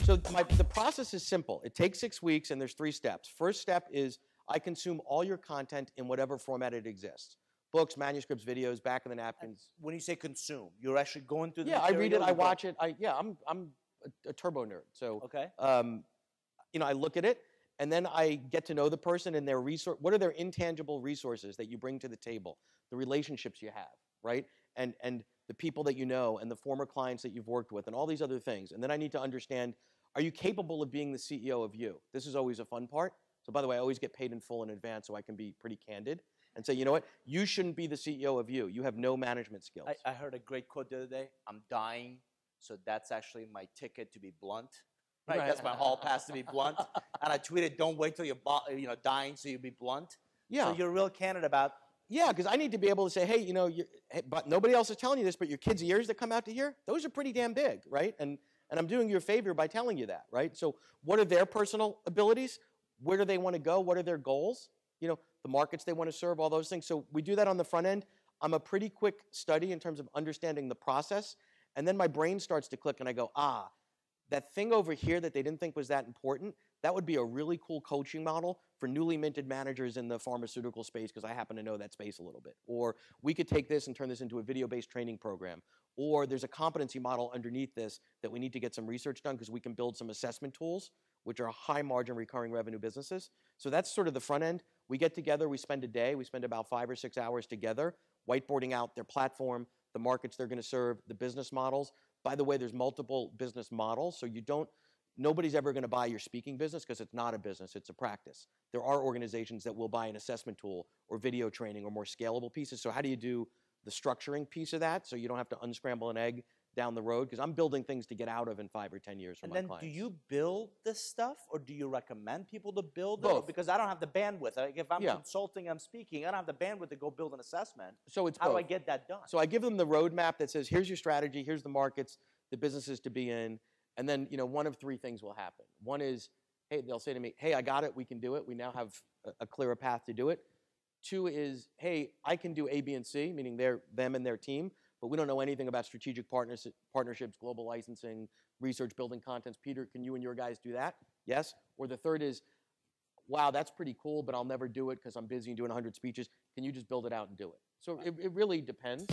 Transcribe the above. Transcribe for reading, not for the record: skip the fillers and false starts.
So the process is simple. It takes 6 weeks, and there's 3 steps. First step is I consume all your content in whatever format it exists. Books, manuscripts, videos, back of the napkins. When you say consume, you're actually going through the Yeah, I read it, material, I watch it. I'm a turbo nerd. So, Okay. I look at it, and then I get to know the person and their resource. What are their intangible resources that you bring to the table? The relationships you have, right? And the people that you know, and the former clients that you've worked with, and all these other things. And then I need to understand, are you capable of being the CEO of you? This is always a fun part. So by the way, I always get paid in full in advance so I can be pretty candid and say, you know what? You shouldn't be the CEO of you. You have no management skills. I heard a great quote the other day. I'm dying, so that's actually my ticket to be blunt. Right? That's my hall pass to be blunt. And I tweeted, don't wait till you're dying so you be blunt. Yeah. So you're real candid about. Yeah, because I need to be able to say, hey, but nobody else is telling you this, but your kids' ears that come out to here, those are pretty damn big, right? And I'm doing you a favor by telling you that, right? So what are their personal abilities? Where do they want to go? What are their goals? The markets they want to serve, all those things. So we do that on the front end. I'm a pretty quick study in terms of understanding the process. And then my brain starts to click and I go, that thing over here that they didn't think was that important, that would be a really cool coaching model for newly minted managers in the pharmaceutical space because I happen to know that space a little bit. Or we could take this and turn this into a video-based training program. Or there's a competency model underneath this that we need to get some research done because we can build some assessment tools, which are high margin recurring revenue businesses. So that's sort of the front end. We get together, we spend a day, we spend about 5 or 6 hours together, whiteboarding out their platform, the markets they're going to serve, the business models. By the way, there's multiple business models, so nobody's ever going to buy your speaking business because it's not a business, it's a practice. There are organizations that will buy an assessment tool or video training or more scalable pieces. So how do you do the structuring piece of that so you don't have to unscramble an egg down the road? Because I'm building things to get out of in 5 or 10 years for my clients. And then do you build this stuff or do you recommend people to build it? Both. Because I don't have the bandwidth. Like if I'm consulting, I'm speaking, I don't have the bandwidth to go build an assessment. So it's How both. do I get that done? So I give them the roadmap that says, here's your strategy, here's the markets, the businesses to be in, and then one of 3 things will happen. One is, hey, they'll say to me, hey, I got it, we can do it. We now have a clearer path to do it. 2 is, hey, I can do A, B, and C, meaning them and their team, but we don't know anything about strategic partnerships, global licensing, research, building contents. Peter, can you and your guys do that? Yes. Or the third is, wow, that's pretty cool, but I'll never do it because I'm busy doing 100 speeches. Can you just build it out and do it? So it really depends,